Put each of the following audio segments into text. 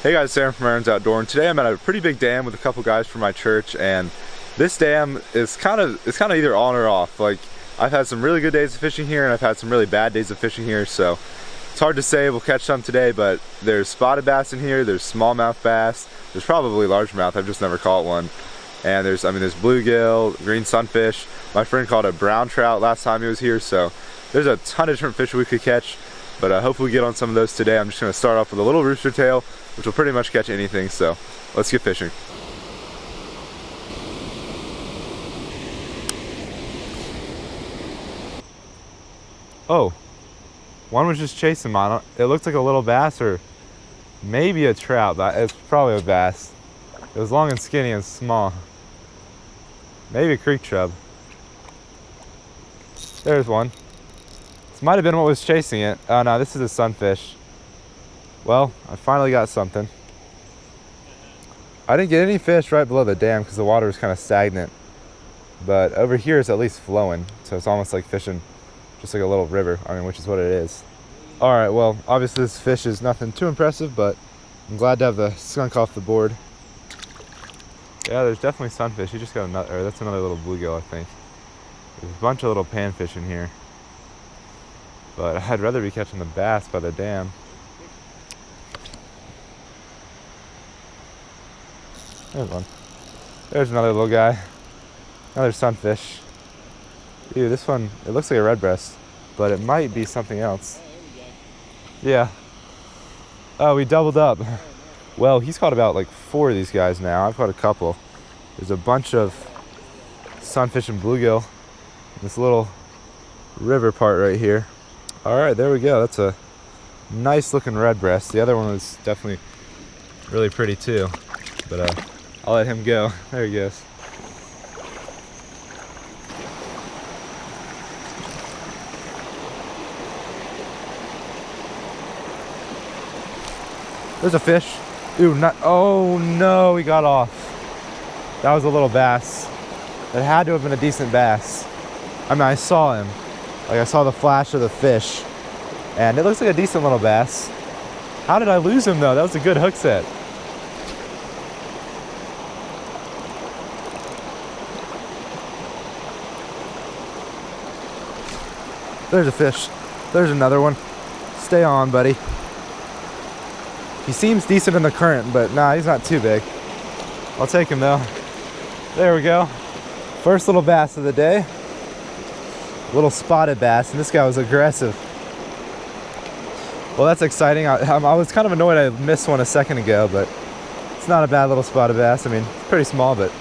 Hey guys, Sam from Aaron's Outdoor, and today I'm at a pretty big dam with a couple guys from my church, and this dam is kind of either on or off. Like, I've had some really good days of fishing here and I've had some really bad days of fishing here, so it's hard to say we'll catch some today, but there's spotted bass in here, there's smallmouth bass, there's probably largemouth, I've just never caught one. And there's bluegill, green sunfish. My friend caught a brown trout last time he was here, so there's a ton of different fish we could catch, but hopefully we get on some of those today. I'm just gonna start off with a little rooster tail, which will pretty much catch anything, so let's get fishing. Oh, one was just chasing mine. It looked like a little bass or maybe a trout, but it's probably a bass. It was long and skinny and small. Maybe a creek chub. There's one. This might have been what was chasing it. Oh no, this is a sunfish. Well, I finally got something. I didn't get any fish right below the dam because the water was kind of stagnant. But over here it's at least flowing, so it's almost like fishing just like a little river, which is what it is. Alright, well, obviously this fish is nothing too impressive, but I'm glad to have the skunk off the board. Yeah, there's definitely sunfish. He just got another, that's another little bluegill, I think. There's a bunch of little panfish in here. But I'd rather be catching the bass by the dam. There's one. There's another little guy. Another sunfish. Ew, this one, it looks like a redbreast, but it might be something else. Yeah. Oh, we doubled up. Well, he's caught about like 4 of these guys now. I've caught a couple. There's a bunch of sunfish and bluegill in this little river part right here. All right, there we go. That's a nice looking redbreast. The other one was definitely really pretty too, but I'll let him go. There he goes. There's a fish. Ooh, oh no, he got off. That was a little bass. It had to have been a decent bass. I saw him. Like, I saw the flash of the fish. And it looks like a decent little bass. How did I lose him though? That was a good hook set. There's a fish. There's another one. Stay on, buddy. He seems decent in the current, but nah, he's not too big. I'll take him though. There we go. First little bass of the day. Little spotted bass, and this guy was aggressive. Well, that's exciting. I was kind of annoyed I missed one a second ago, but it's not a bad little spotted bass. It's pretty small, but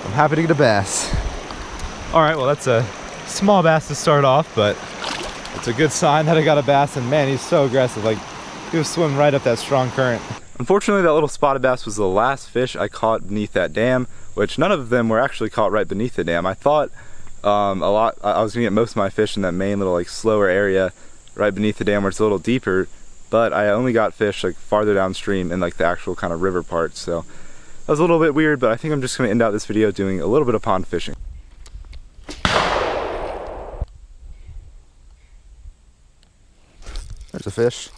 I'm happy to get a bass. All right, well, that's a small bass to start off, but it's a good sign that I got a bass, and man, he's so aggressive. Like, he was swimming right up that strong current. Unfortunately, that little spotted bass was the last fish I caught beneath that dam, which none of them were actually caught right beneath the dam. I thought I was gonna get most of my fish in that main little like slower area right beneath the dam where it's a little deeper, but I only got fish like farther downstream in like the actual kind of river part. So that was a little bit weird, but I think I'm just gonna end out this video doing a little bit of pond fishing. There's a fish.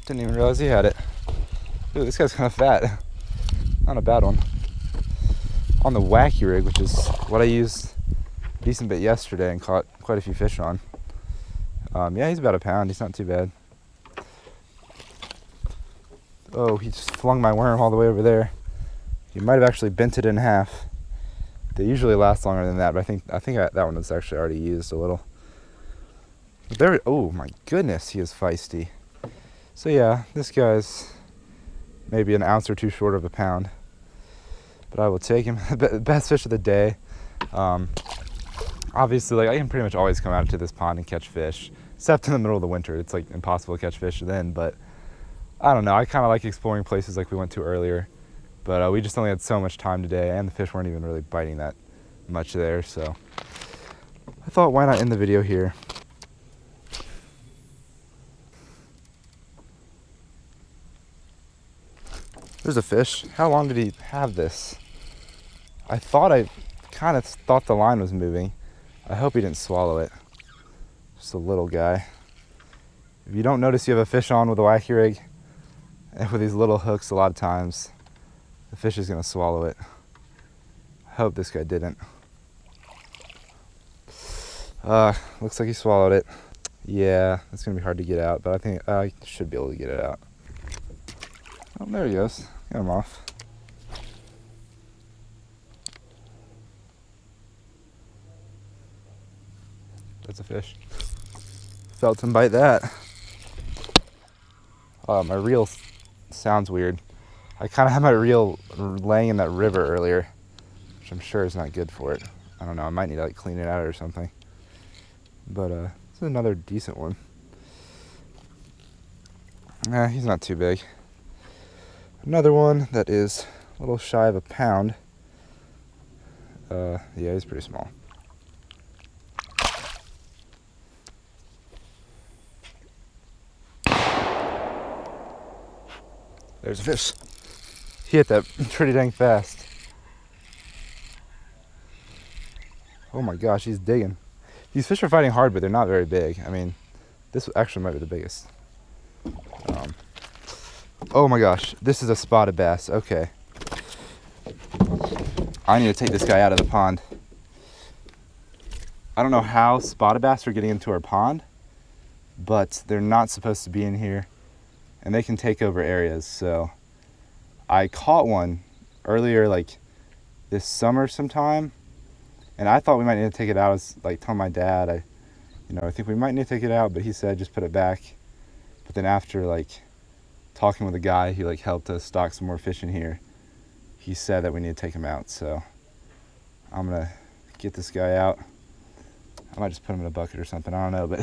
Didn't even realize he had it. Ooh, this guy's kind of fat. Not a bad one. On the wacky rig, which is what I used a decent bit yesterday and caught quite a few fish on. Yeah, he's about a pound. He's not too bad. Oh, he just flung my worm all the way over there. He might have actually bent it in half. They usually last longer than that, but I think that one was actually already used a little. There. Oh my goodness, he is feisty. So yeah, this guy's maybe an ounce or two short of a pound, but I will take him. Best fish of the day. Obviously, like, I can pretty much always come out to this pond and catch fish, except in the middle of the winter. It's like impossible to catch fish then, but I don't know. I kind of like exploring places like we went to earlier, but we just only had so much time today, and the fish weren't even really biting that much there, so I thought, why not end the video here? There's a fish. How long did he have this? I kind of thought the line was moving. I hope he didn't swallow it. Just a little guy. If you don't notice you have a fish on with a wacky rig, And with these little hooks, a lot of times, the fish is gonna swallow it. I hope this guy didn't. Looks like he swallowed it. Yeah, it's gonna be hard to get out, but I think I should be able to get it out. Oh, there he goes. Got him off. That's a fish. Felt him bite that. My reel sounds weird. I kind of had my reel laying in that river earlier, which I'm sure is not good for it. I don't know, I might need to like clean it out or something. But this is another decent one. Nah, he's not too big. Another one that is a little shy of a pound. Yeah, he's pretty small. There's a fish. He hit that pretty dang fast. Oh my gosh, he's digging. These fish are fighting hard, but they're not very big. I mean, this actually might be the biggest. Oh my gosh, this is a spotted bass. Okay. I need to take this guy out of the pond. I don't know how spotted bass are getting into our pond, but they're not supposed to be in here, and they can take over areas. So I caught one earlier, like this summer sometime, and I thought we might need to take it out. I was like telling my dad, I think we might need to take it out, but he said just put it back. But then after like talking with a guy who like helped us stock some more fish in here, he said that we need to take him out. So I'm gonna get this guy out. I might just put him in a bucket or something, I don't know, but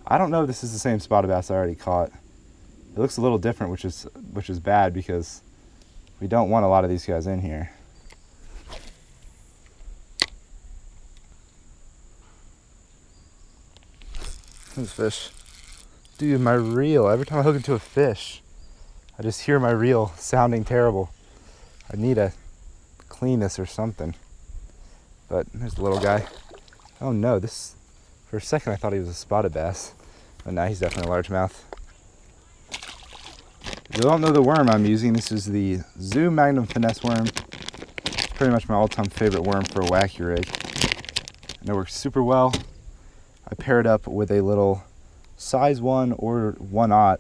I don't know if this is the same spotted bass I already caught. It looks a little different, which is bad because we don't want a lot of these guys in here. This fish. Dude, my reel, every time I hook into a fish, I just hear my reel sounding terrible. I need to clean this or something. But there's the little guy. Oh no, for a second I thought he was a spotted bass, but now he's definitely a largemouth. If you don't know the worm I'm using, this is the Zoo Magnum Finesse worm. It's pretty much my all-time favorite worm for a wacky rig. And it works super well. I pair it up with a little size 1 or 1/0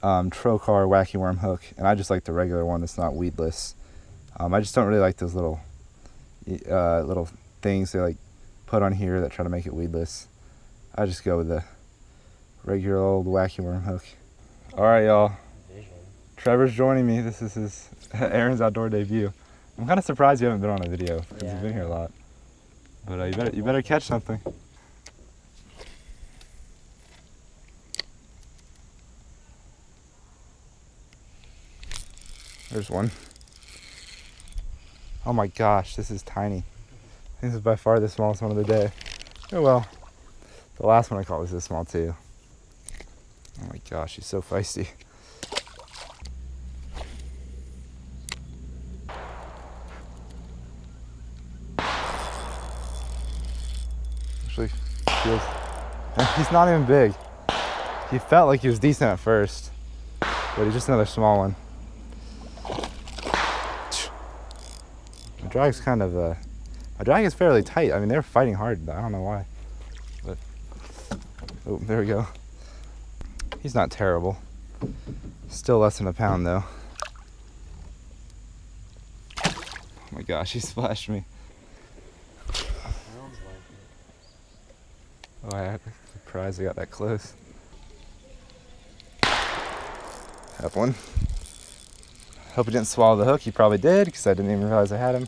Trocar wacky worm hook, and I just like the regular one that's not weedless. I just don't really like those little things they like put on here that try to make it weedless. I just go with the regular old wacky worm hook. All right, y'all. Trevor's joining me. This is his Aaron's outdoor debut. I'm kind of surprised you haven't been on a video because you've been here a lot. But you better catch something. There's one. Oh my gosh, this is tiny. I think this is by far the smallest one of the day. Oh well, the last one I caught was this small too. Oh my gosh, he's so feisty. Actually feels, he's not even big. He felt like he was decent at first, but he's just another small one. My drag is fairly tight. I mean, they're fighting hard, but I don't know why. But, oh, there we go. He's not terrible. Still less than a pound though. Oh my gosh, he splashed me. Oh, I'm surprised I got that close. Have one. Hope he didn't swallow the hook. He probably did, because I didn't even realize I had him.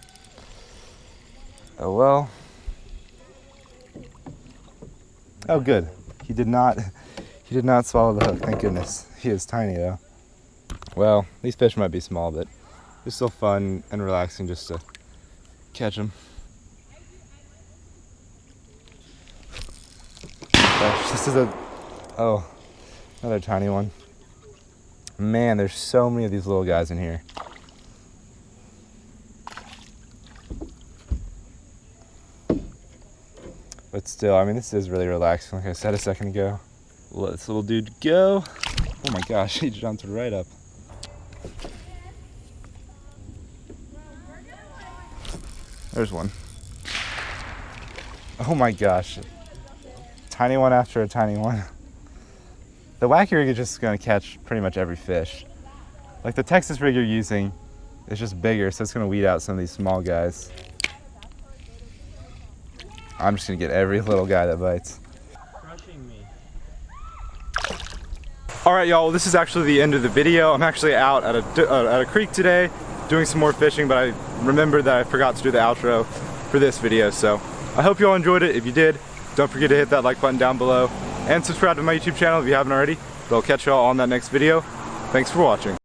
Oh well. Oh good. He did not swallow the hook, thank goodness. He is tiny though. Well, these fish might be small, but it's still fun and relaxing just to catch them. Gosh, this is another tiny one. Man, there's so many of these little guys in here. But still, I mean, this is really relaxing, like I said a second ago. Let this little dude go. Oh my gosh, he jumped right up. There's one. Oh my gosh. Tiny one after a tiny one. The wacky rig is just gonna catch pretty much every fish. Like the Texas rig you're using is just bigger, so it's gonna weed out some of these small guys. I'm just gonna get every little guy that bites. Crushing me. Alright y'all, well, this is actually the end of the video. I'm actually out at a creek today doing some more fishing, but I remembered that I forgot to do the outro for this video, so I hope you all enjoyed it. If you did, don't forget to hit that like button down below and subscribe to my YouTube channel if you haven't already. But I'll catch y'all on that next video. Thanks for watching.